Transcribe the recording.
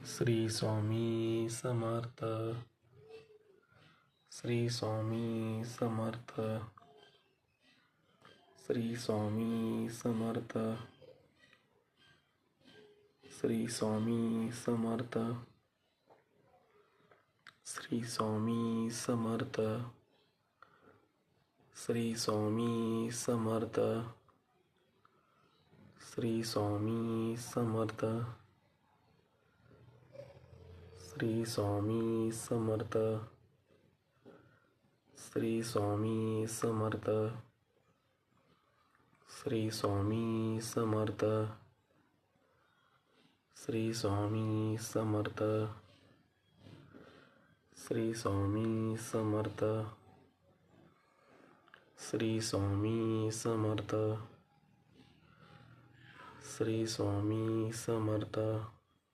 Shri Swami Samarth. Shri Swami Samarth. Shri Swami Samarth. Shri Swami Samarth. Shri Swami Samarth. Shri Swami Samarth. Shri Swami Samarth. Shri Swami Samarth. Shri Swami Samarth. Shri Swami Samarth. Shri Swami Samarth. Shri Swami Samarth. Shri Swami Samarth. Shri Swami Samarth.